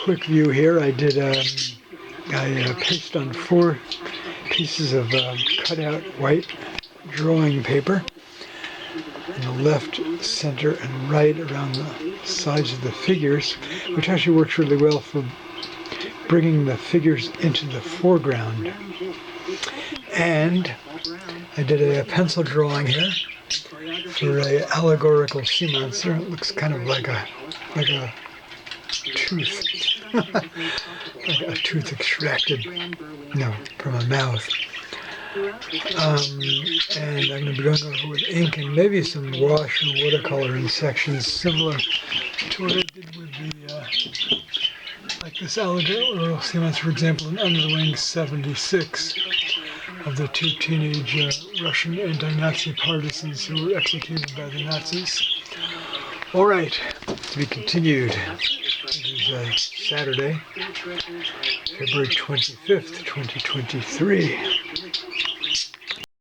quick view here. I pasted on 4 pieces of cut-out white drawing paper in the left, center, and right around the sides of the figures, which actually works really well for bringing the figures into the foreground. And I did a pencil drawing here for an allegorical sea monster. It looks kind of like a tooth, like a tooth extracted, from a mouth. And I'm going to be going over with ink and maybe some wash and watercolor in sections similar to what I did with the, like this allegorical sea monster, for example, in Under the Wings 76, of the 2 teenage Russian anti-Nazi partisans who were executed by the Nazis. All right, to be continued. This is Saturday, February 25th, 2023.